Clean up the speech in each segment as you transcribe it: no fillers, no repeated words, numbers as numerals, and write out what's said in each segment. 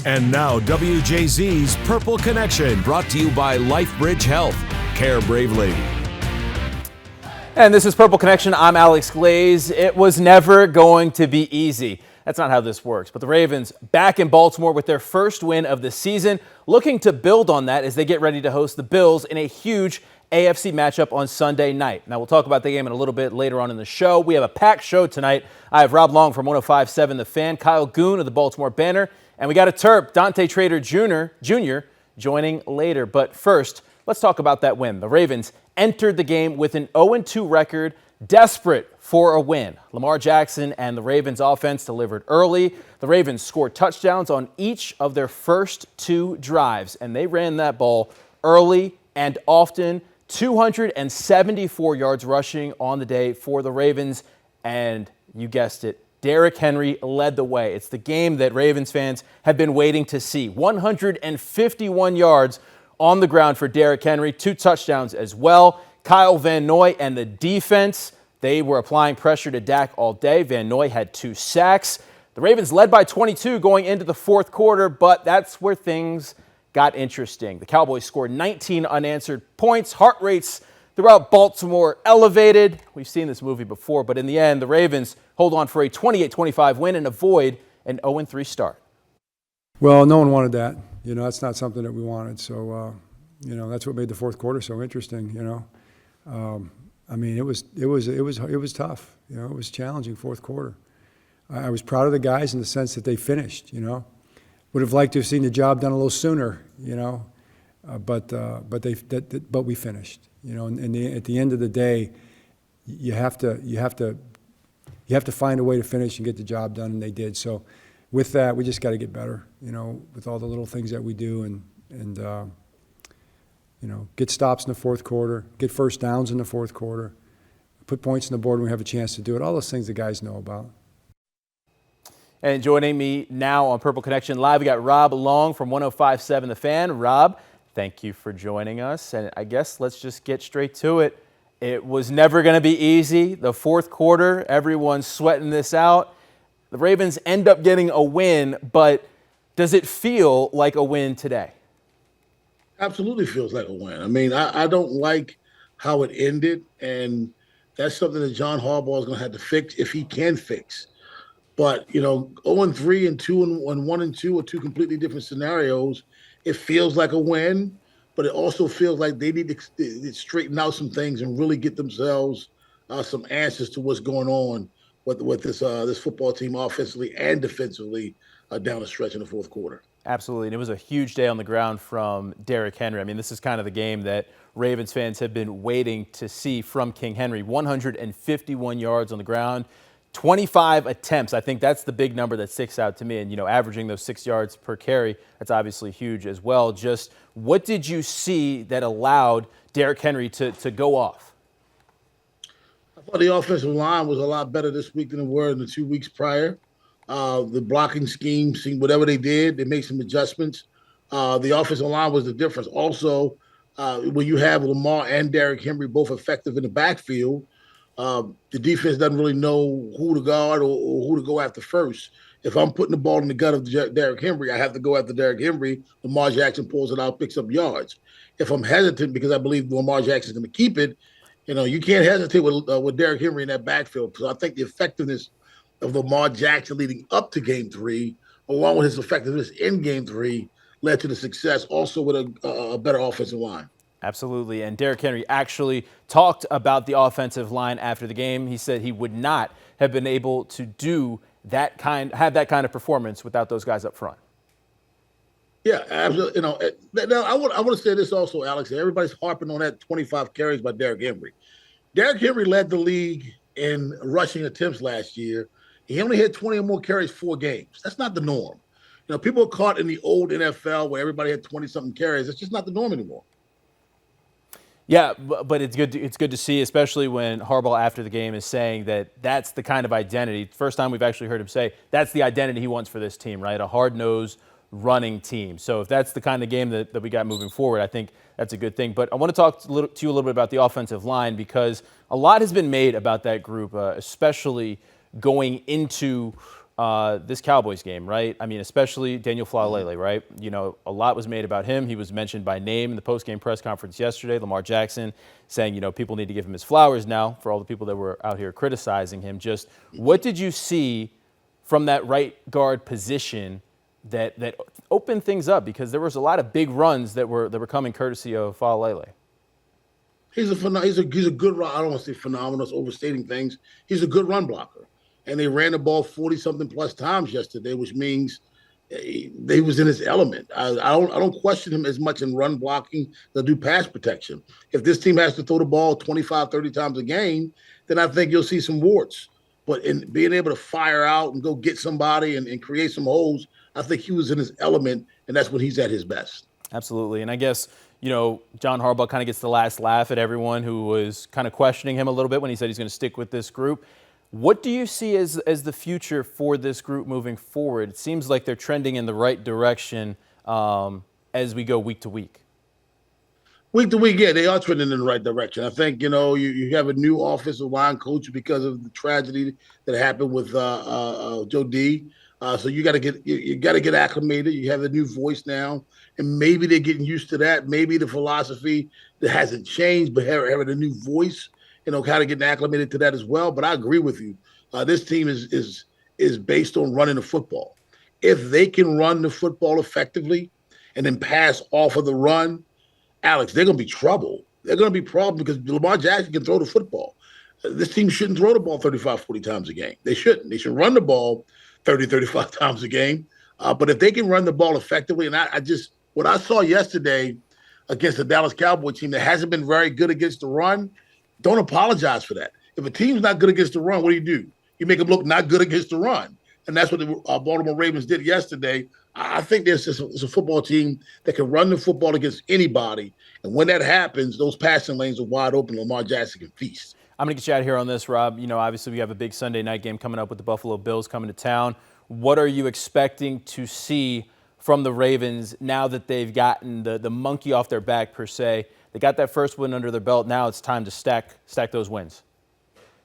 And now WJZ's Purple Connection, brought to you by LifeBridge Health. Care bravely. And this is Purple Connection. I'm Alex Glaze. It was never going to be easy. That's not how this works. But the Ravens back in Baltimore with their first win of the season, looking to build on that as they get ready to host the Bills in a huge AFC matchup on Sunday night. Now, we'll talk about the game in a little bit later on in the show. We have a packed show tonight. I have Rob Long from 105.7 The Fan, Kyle Goon of the Baltimore Banner, and we got a Terp, Dante Trader Jr. joining later. But first, let's talk about that win. The Ravens entered the game with an 0-2 record, desperate for a win. Lamar Jackson and the Ravens offense delivered early. The Ravens scored touchdowns on each of their first two drives, and they ran that ball early and often. 274 yards rushing on the day for the Ravens, and you guessed it, Derrick Henry led the way. It's the game that Ravens fans have been waiting to see. 151 yards on the ground for Derrick Henry, 2 touchdowns as well. Kyle Van Noy and the defense, they were applying pressure to Dak all day. Van Noy had 2 sacks. The Ravens led by 22 going into the fourth quarter, but that's where things got interesting. The Cowboys scored 19 unanswered points. Heart rates throughout Baltimore elevated. We've seen this movie before, but in the end, the Ravens hold on for a 28-25 win and avoid an 0-3 start. Well, no one wanted that. That's not something that we wanted. So, that's what made the fourth quarter so interesting. It was tough. It was challenging fourth quarter. I was proud of the guys in the sense that they finished. Would have liked to have seen the job done a little sooner. But we finished. And at the end of the day, you have to find a way to finish and get the job done, and they did. So, with that, we just got to get better. With all the little things that we do, and get stops in the fourth quarter, get first downs in the fourth quarter, put points on the board when we have a chance to do it. All those things the guys know about. And joining me now on Purple Connection Live, we got Rob Long from 105.7 The Fan. Rob, thank you for joining us. And I guess let's just get straight to it. It was never going to be easy. The fourth quarter, everyone's sweating this out. The Ravens end up getting a win, but does it feel like a win today? Absolutely feels like a win. I don't like how it ended, and that's something that John Harbaugh is going to have to fix if he can fix. But, 0-3 and 1-2 are 2 completely different scenarios. It feels like a win, but it also feels like they need to straighten out some things and really get themselves some answers to what's going on with this football team offensively and defensively down the stretch in the fourth quarter. Absolutely, and it was a huge day on the ground from Derrick Henry. This is kind of the game that Ravens fans have been waiting to see from King Henry. 151 yards on the ground. 25 attempts. I think that's the big number that sticks out to me. And, averaging those 6 yards per carry, that's obviously huge as well. Just what did you see that allowed Derrick Henry to go off? I thought the offensive line was a lot better this week than it were in the 2 weeks prior. The blocking scheme, whatever they did, they made some adjustments. The offensive line was the difference. Also, when you have Lamar and Derrick Henry both effective in the backfield, the defense doesn't really know who to guard or who to go after first. If I'm putting the ball in the gut of Derrick Henry, I have to go after Derrick Henry. Lamar Jackson pulls it out, picks up yards. If I'm hesitant because I believe Lamar Jackson is going to keep it, you can't hesitate with Derrick Henry in that backfield. So I think the effectiveness of Lamar Jackson leading up to Game 3, along with his effectiveness in Game 3, led to the success also with a better offensive line. Absolutely, and Derrick Henry actually talked about the offensive line after the game. He said he would not have been able to have that kind of performance without those guys up front. Yeah, absolutely. Now I want to say this also, Alex. Everybody's harping on that 25 carries by Derrick Henry. Derrick Henry led the league in rushing attempts last year. He only had 20 or more carries 4 games. That's not the norm. People are caught in the old NFL where everybody had 20-something carries. It's just not the norm anymore. Yeah, but it's good to see, especially when Harbaugh after the game is saying that that's the kind of identity. First time we've actually heard him say that's the identity he wants for this team, right? A hard-nosed running team. So if that's the kind of game that we got moving forward, I think that's a good thing. But I want to talk to you a little bit about the offensive line because a lot has been made about that group, especially going into this Cowboys game, right? I mean, especially Daniel Faalele, right? You know, a lot was made about him. He was mentioned by name in the post-game press conference yesterday. Lamar Jackson saying, you know, people need to give him his flowers now for all the people that were out here criticizing him. Just what did you see from that right guard position that opened things up? Because there was a lot of big runs that were coming courtesy of Faalele. He's a good run. I don't want to say phenomenal. It's overstating things. He's a good run blocker, and they ran the ball 40-something plus times yesterday, which means he was in his element. I don't question him as much in run blocking as I do pass protection. If this team has to throw the ball 25, 30 times a game, then I think you'll see some warts. But in being able to fire out and go get somebody and create some holes, I think he was in his element, and that's when he's at his best. Absolutely. And I guess, you know, John Harbaugh kind of gets the last laugh at everyone who was kind of questioning him a little bit when he said he's going to stick with this group. What do you see as the future for this group moving forward? It seems like they're trending in the right direction as we go week to week. Week to week, yeah, they are trending in the right direction. I think, you know, you have a new offensive line coach because of the tragedy that happened with Joe D. So you got to get acclimated. You have a new voice now, and maybe they're getting used to that. Maybe the philosophy that hasn't changed, but having a new voice, you know, kind of getting acclimated to that as well. But I agree with you. This team is based on running the football. If they can run the football effectively and then pass off of the run, Alex, they're going to be trouble. They're going to be problems because Lamar Jackson can throw the football. This team shouldn't throw the ball 35, 40 times a game. They shouldn't. They should run the ball 30, 35 times a game. But if they can run the ball effectively, and what I saw yesterday against the Dallas Cowboys team that hasn't been very good against the run, don't apologize for that. If a team's not good against the run, what do? You make them look not good against the run. And that's what the Baltimore Ravens did yesterday. I think it's a football team that can run the football against anybody. And when that happens, those passing lanes are wide open. Lamar Jackson can feast. I'm going to get you out of here on this, Rob. You know, obviously we have a big Sunday night game coming up with the Buffalo Bills coming to town. What are you expecting to see from the Ravens now that they've gotten the monkey off their back, per se? They got that first win under their belt. Now it's time to stack those wins.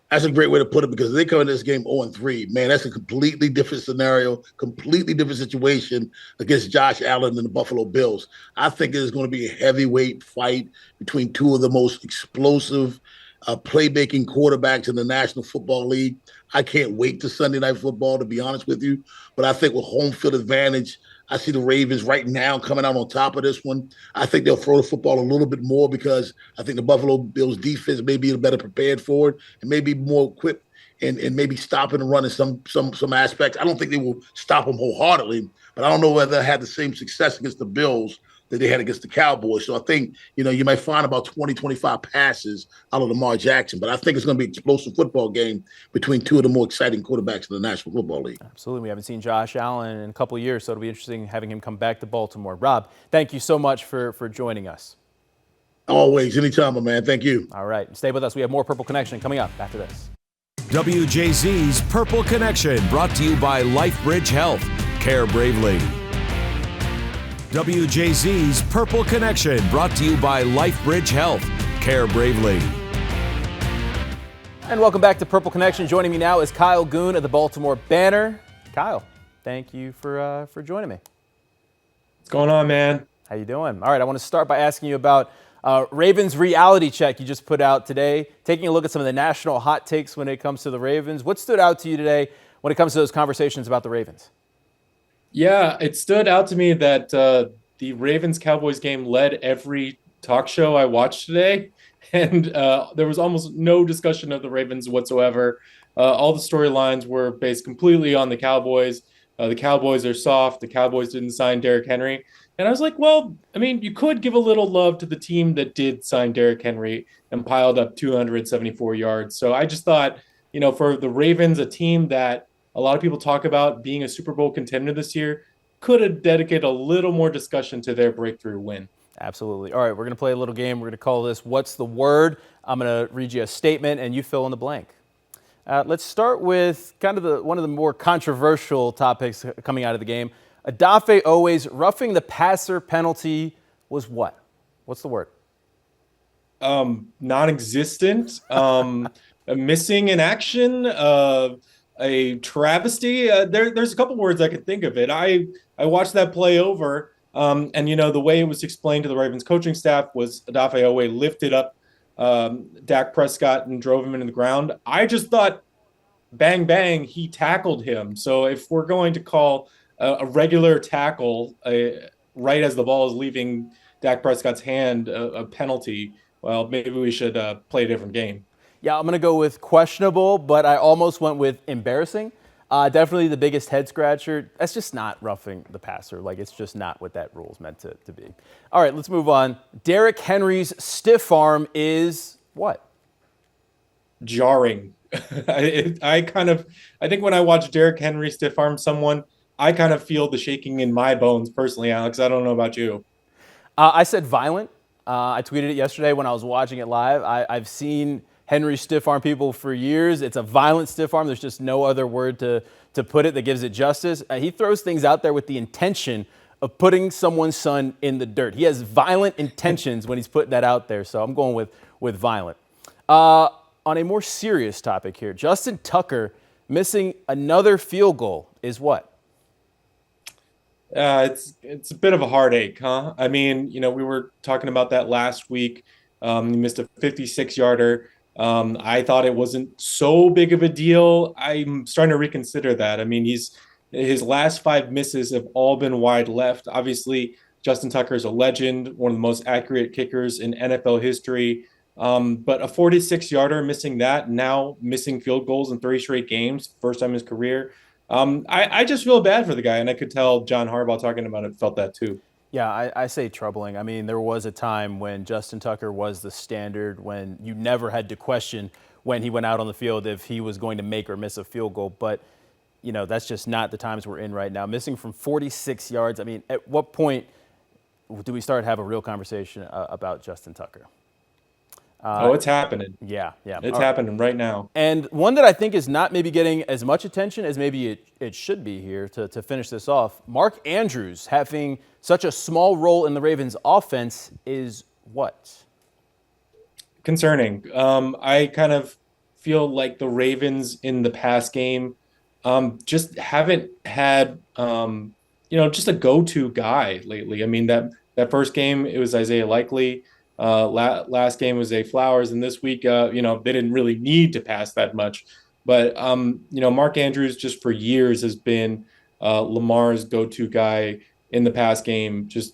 That's a great way to put it because they come in this game 0-3. Man, that's a completely different scenario, completely different situation against Josh Allen and the Buffalo Bills. I think it is going to be a heavyweight fight between two of the most explosive playmaking quarterbacks in the National Football League. I can't wait to Sunday Night Football, to be honest with you. But I think with home field advantage, I see the Ravens right now coming out on top of this one. I think they'll throw the football a little bit more because I think the Buffalo Bills defense may be better prepared for it and maybe more equipped and maybe stopping and running some aspects. I don't think they will stop them wholeheartedly, but I don't know whether they had the same success against the Bills that they had against the Cowboys. So I think, you know, you might find about 20, 25 passes out of Lamar Jackson, but I think it's going to be an explosive football game between two of the more exciting quarterbacks in the National Football League. Absolutely. We haven't seen Josh Allen in a couple of years, so it'll be interesting having him come back to Baltimore. Rob, thank you so much for joining us. Always. Anytime, my man. Thank you. All right. Stay with us. We have more Purple Connection coming up after this. WJZ's Purple Connection, brought to you by LifeBridge Health. Care bravely. WJZ's Purple Connection, brought to you by LifeBridge Health. Care bravely. And welcome back to Purple Connection. Joining me now is Kyle Goon of the Baltimore Banner. Kyle, thank you for joining me. What's going on, man? How you doing? All right, I want to start by asking you about Ravens reality check you just put out today, taking a look at some of the national hot takes when it comes to the Ravens. What stood out to you today when it comes to those conversations about the Ravens? Yeah, it stood out to me that the Ravens-Cowboys game led every talk show I watched today, and there was almost no discussion of the Ravens whatsoever. All the storylines were based completely on the Cowboys. The Cowboys are soft. The Cowboys didn't sign Derrick Henry. And I was like, well, I mean, you could give a little love to the team that did sign Derrick Henry and piled up 274 yards. So I just thought, you know, for the Ravens, a team that a lot of people talk about being a Super Bowl contender this year, could have dedicated a little more discussion to their breakthrough win. Absolutely. All right, we're going to play a little game. We're going to call this What's the Word? I'm going to read you a statement, and you fill in the blank. Let's start with kind of one of the more controversial topics coming out of the game. Odafe Oweh's roughing the passer penalty was what? What's the word? Non-existent, missing in action, a travesty. There's a couple words I could think of it. I watched that play over, and the way it was explained to the Ravens coaching staff was Odafe Owe lifted up Dak Prescott and drove him into the ground. I just thought, bang bang, he tackled him. So if we're going to call a regular tackle right as the ball is leaving Dak Prescott's hand a penalty, well, maybe we should play a different game. Yeah, I'm going to go with questionable, but I almost went with embarrassing. Definitely the biggest head scratcher. That's just not roughing the passer. Like, it's just not what that rule is meant to be. All right, let's move on. Derrick Henry's stiff arm is what? Jarring. I think when I watch Derrick Henry stiff arm someone, I kind of feel the shaking in my bones personally, Alex. I don't know about you. I said violent. I tweeted it yesterday when I was watching it live. I've seen Henry stiff arm people for years. It's a violent stiff arm. There's just no other word to put it that gives it justice. He throws things out there with the intention of putting someone's son in the dirt. He has violent intentions when he's putting that out there. So I'm going with violent. On a more serious topic here, Justin Tucker missing another field goal is what? It's a bit of a heartache, huh? I mean, we were talking about that last week. He missed a 56-yarder. I thought it wasn't so big of a deal. I'm starting to reconsider that. I mean, his last 5 misses have all been wide left. Obviously, Justin Tucker is a legend, one of the most accurate kickers in NFL history. But a 46-yarder, missing that, now missing field goals in 3 straight games, first time in his career. I just feel bad for the guy, and I could tell John Harbaugh talking about it felt that too. Yeah, I say troubling. I mean, there was a time when Justin Tucker was the standard, when you never had to question when he went out on the field if he was going to make or miss a field goal. But, that's just not the times we're in right now. Missing from 46 yards. I mean, at what point do we start to have a real conversation about Justin Tucker? It's happening. Yeah. It's happening right now. And one that I think is not maybe getting as much attention as maybe it should be here to finish this off. Mark Andrews having such a small role in the Ravens offense is what? Concerning. I kind of feel like the Ravens in the pass game just haven't had, just a go-to guy lately. I mean, that first game, it was Isaiah Likely. Last game was Zay Flowers, and this week, they didn't really need to pass that much. But, Mark Andrews just for years has been Lamar's go-to guy in the pass game, just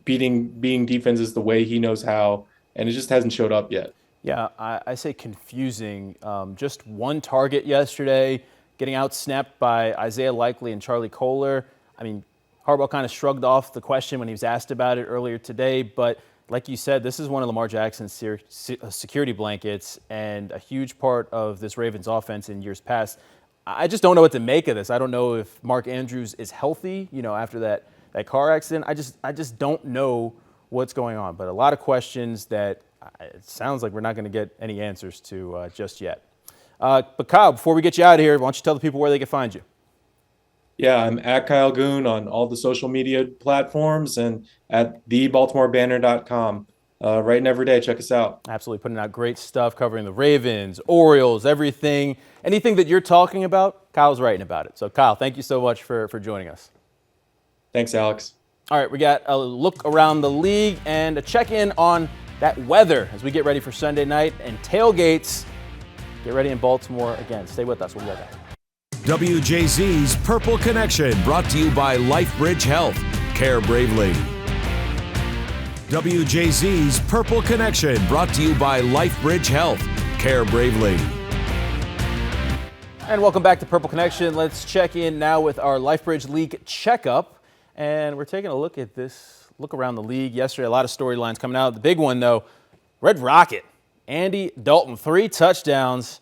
beating defenses the way he knows how, and it just hasn't showed up yet. Yeah, I say confusing. Just one target yesterday, getting out-snapped by Isaiah Likely and Charlie Kohler. I mean, Harbaugh kind of shrugged off the question when he was asked about it earlier today, but like you said, this is one of Lamar Jackson's security blankets and a huge part of this Ravens offense in years past. I just don't know what to make of this. I don't know if Mark Andrews is healthy, after that car accident. I just don't know what's going on. But a lot of questions that it sounds like we're not going to get any answers to just yet. But Kyle, before we get you out of here, why don't you tell the people where they can find you? Yeah, I'm at Kyle Goon on all the social media platforms and at thebaltimorebanner.com. Right and every day, check us out. Absolutely, putting out great stuff covering the Ravens, Orioles, everything. Anything that you're talking about, Kyle's writing about it. So, Kyle, thank you so much for joining us. Thanks, Alex. All right, we got a look around the league and a check-in on that weather as we get ready for Sunday night and tailgates. Get ready in Baltimore again. Stay with us. We'll be right back. WJZ's Purple Connection, brought to you by LifeBridge Health. Care bravely. WJZ's Purple Connection, brought to you by LifeBridge Health. Care bravely. And welcome back to Purple Connection. Let's check in now with our LifeBridge League checkup. And we're taking a look at this, look around the league. Yesterday, a lot of storylines coming out. The big one, though, Red Rocket, Andy Dalton, 3 touchdowns.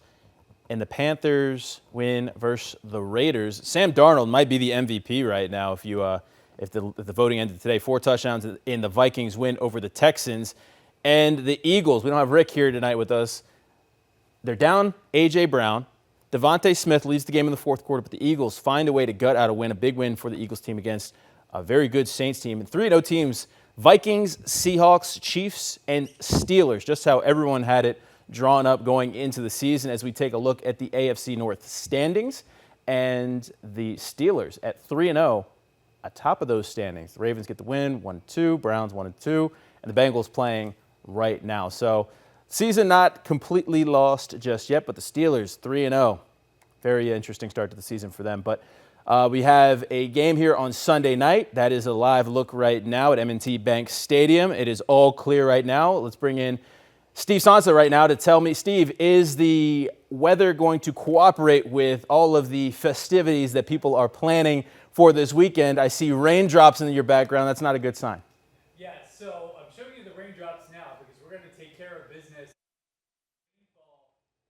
And the Panthers win versus the Raiders. Sam Darnold might be the MVP right now if the voting ended today. 4 touchdowns in the Vikings win over the Texans. And the Eagles, we don't have Rick here tonight with us. They're down A.J. Brown. Devontae Smith leads the game in the fourth quarter, but the Eagles find a way to gut out a win, a big win for the Eagles team against a very good Saints team. And 3-0 teams, Vikings, Seahawks, Chiefs, and Steelers, just how everyone had it drawn up going into the season as we take a look at the AFC North standings. And the Steelers at 3-0 atop of those standings. The Ravens get the win, 1-2, Browns 1-2, and the Bengals playing right now. So season not completely lost just yet, but the Steelers 3-0. Very interesting start to the season for them. But we have a game here on Sunday night. That is a live look right now at M&T Bank Stadium. It is all clear right now. Let's bring in Steve Sansa right now to tell me, Steve, is the weather going to cooperate with all of the festivities that people are planning for this weekend? I see raindrops in your background. That's not a good sign. Yeah, so I'm showing you the raindrops now because we're going to take care of business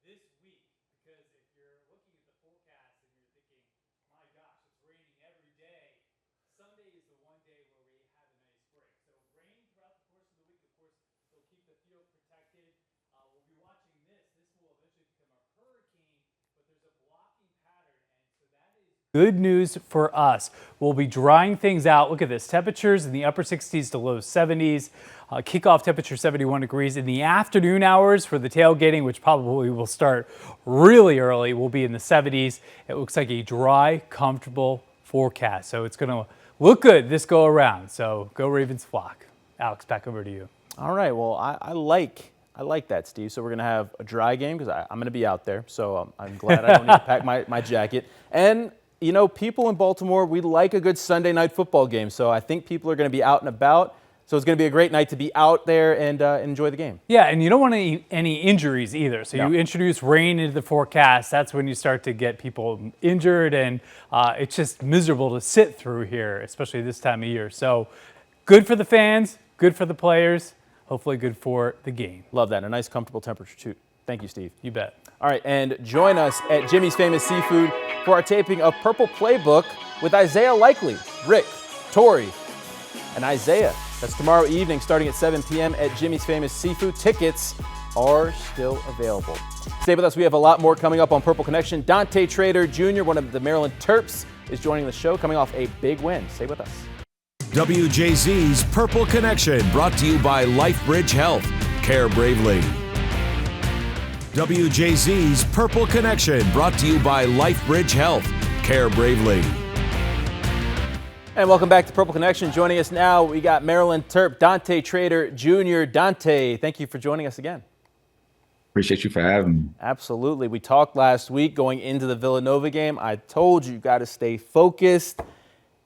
this week. Because if you're looking at the forecast and you're thinking, my gosh, it's raining every day, Sunday is the one day where we have a nice break. So rain throughout the course of the week, of course, will keep the field protected. We'll be watching this. This will eventually become a hurricane, but there's a blocking pattern, and so that is good news for us. We'll be drying things out. Look at this. Temperatures in the upper 60s to low 70s. Kickoff temperature 71 degrees. In the afternoon hours for the tailgating, which probably will start really early, will be in the 70s. It looks like a dry, comfortable forecast. So it's going to look good this go around. So go Ravens flock. Alex, back over to you. All right. Well, I like that, Steve. So we're going to have a dry game because I'm going to be out there. So I'm glad I don't need to pack my jacket. And, you know, people in Baltimore, we like a good Sunday night football game. So I think people are going to be out and about. So it's going to be a great night to be out there and enjoy the game. Yeah, and you don't want any injuries either. So you introduce rain into the forecast. That's when you start to get people injured, and it's just miserable to sit through here, especially this time of year. So good for the fans, good for the players, hopefully good for the game. Love that. A nice, comfortable temperature, too. Thank you, Steve. You bet. All right, and join us at Jimmy's Famous Seafood for our taping of Purple Playbook with Isaiah Likely, Rick, Tori, and Isaiah. That's tomorrow evening starting at 7 p.m. at Jimmy's Famous Seafood. Tickets are still available. Stay with us. We have a lot more coming up on Purple Connection. Dante Trader Jr., one of the Maryland Terps, is joining the show, coming off a big win. Stay with us. WJZ's Purple Connection, brought to you by LifeBridge Health. Care bravely. WJZ's Purple Connection, brought to you by LifeBridge Health. Care bravely. And welcome back to Purple Connection. Joining us now, we got Maryland Terp Dante Trader Jr. Dante, thank you for joining us again. Appreciate you for having me. Absolutely. We talked last week going into the Villanova game. I told you got to stay focused.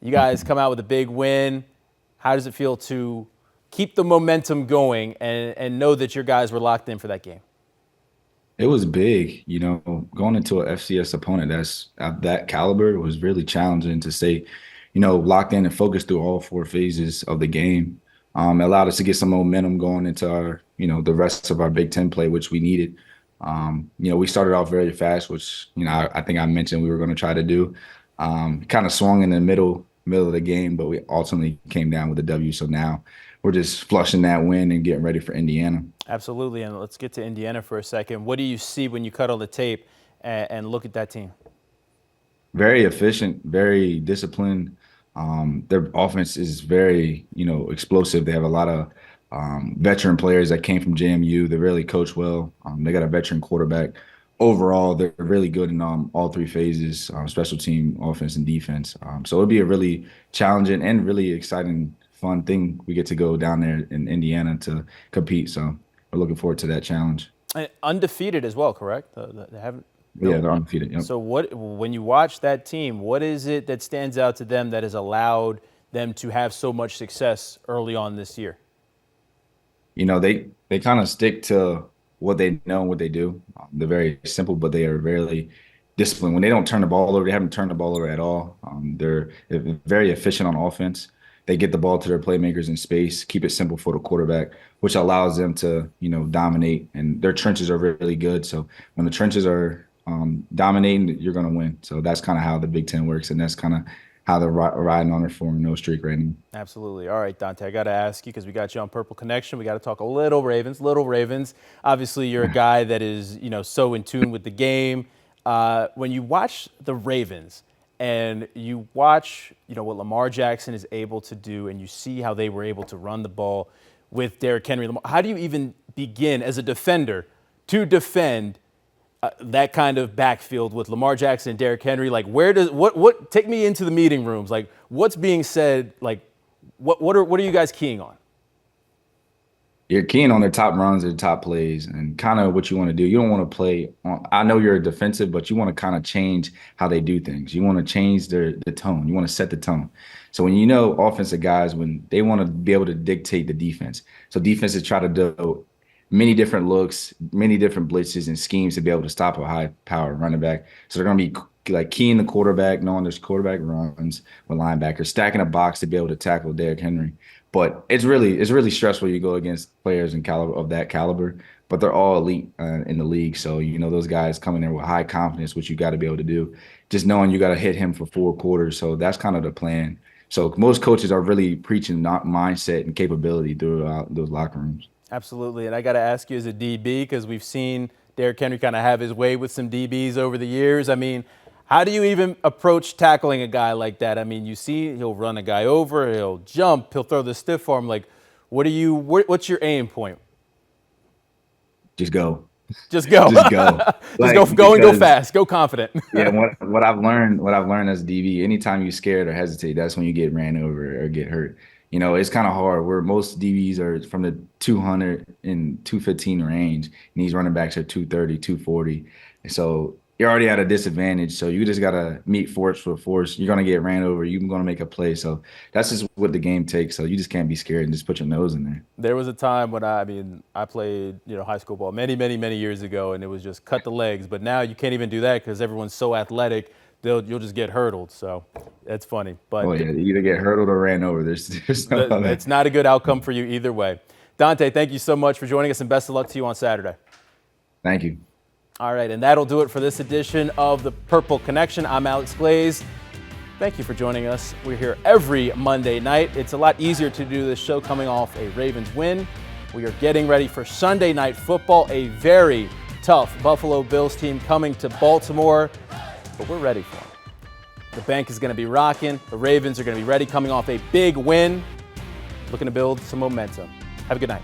You guys come out with a big win. How does it feel to keep the momentum going and know that your guys were locked in for that game? It was big, you know, going into an FCS opponent that's at that caliber was really challenging to stay, you know, locked in and focused through all four phases of the game. It allowed us to get some momentum going into our, you know, the rest of our Big Ten play, which we needed. You know, we started off very fast, which, you know, I think I mentioned we were going to try to do. Kind of swung in the middle of the game, but we ultimately came down with a W. So now we're just flushing that win and getting ready for Indiana. Absolutely. And let's get to Indiana for a second. What do you see when you cut on the tape and look at that team? Very efficient, very disciplined. Their offense is very, you know, explosive. They have a lot of veteran players that came from JMU. They really coach well. They got a veteran quarterback. Overall, they're really good in all three phases, special team, offense, and defense. So it'll be a really challenging and really exciting, fun thing. We get to go down there in Indiana to compete. So we're looking forward to that challenge. And undefeated as well, correct? They haven't. Yeah, they're undefeated. Yep. So when you watch that team, what is it that stands out to them that has allowed them to have so much success early on this year? You know, they kind of stick to what they know and what they do. They're very simple, but they are very disciplined. When they don't turn the ball over, they haven't turned the ball over at all. They're very efficient on offense. They get the ball to their playmakers in space, keep it simple for the quarterback, which allows them to, you know, dominate. And their trenches are really good. So when the trenches are dominating, you're going to win. So that's kind of how the Big Ten works, and that's kind of how they're riding on their 4-0 streak right now. Absolutely. All right, Dante, I got to ask you, because we got you on Purple Connection, we got to talk a little Ravens. Obviously, you're a guy that is, you know, so in tune with the game. When you watch the Ravens and you watch, you know, what Lamar Jackson is able to do, and you see how they were able to run the ball with Derrick Henry, how do you even begin as a defender to defend that kind of backfield with Lamar Jackson and Derrick Henry? Like, what take me into the meeting rooms? Like, what's being said? Like, what are you guys keying on? You're keying on their top runs, their top plays, and kind of what you want to do. You don't want to play on, I know you're a defensive, but you want to kind of change how they do things. You want to change the tone. You want to set the tone. So when you know offensive guys, when they want to be able to dictate the defense. So defenses try to do many different looks, many different blitzes and schemes to be able to stop a high-powered running back. So they're going to be like keying the quarterback, knowing there's quarterback runs with linebackers, stacking a box to be able to tackle Derrick Henry. But it's really stressful. You go against players of that caliber, but they're all elite in the league. So, those guys coming in with high confidence, which you got to be able to do, just knowing you got to hit him for 4 quarters. So that's kind of the plan. So most coaches are really preaching mindset and capability throughout those locker rooms. Absolutely. And I got to ask you as a DB, because we've seen Derrick Henry kind of have his way with some DBs over the years. I mean, how do you even approach tackling a guy like that? I mean, you see he'll run a guy over, he'll jump, he'll throw the stiff arm. Like, what's your aim point? Just go. Just go. Just go. Go fast. Go confident. Yeah, what I've learned as a DB, anytime you're scared or hesitate, that's when you get ran over or get hurt. It's kind of hard. Where most DBs are from the 200 and 215 range, and these running backs are 230, 240. And so you're already at a disadvantage. So you just got to meet force with force. You're going to get ran over. You're going to make a play. So that's just what the game takes. So you just can't be scared and just put your nose in there. There was a time when I played, high school ball many, many, many years ago, and it was just cut the legs. But now you can't even do that because everyone's so athletic. You'll just get hurdled. So that's funny. But you either get hurdled or ran over. There's no other. It's not a good outcome for you either way. Dante, thank you so much for joining us, and best of luck to you on Saturday. Thank you. All right, and that'll do it for this edition of the Purple Connection. I'm Alex Glaze. Thank you for joining us. We're here every Monday night. It's a lot easier to do this show coming off a Ravens win. We are getting ready for Sunday Night Football, a very tough Buffalo Bills team coming to Baltimore, but we're ready for them. The bank is going to be rocking. The Ravens are going to be ready coming off a big win, looking to build some momentum. Have a good night.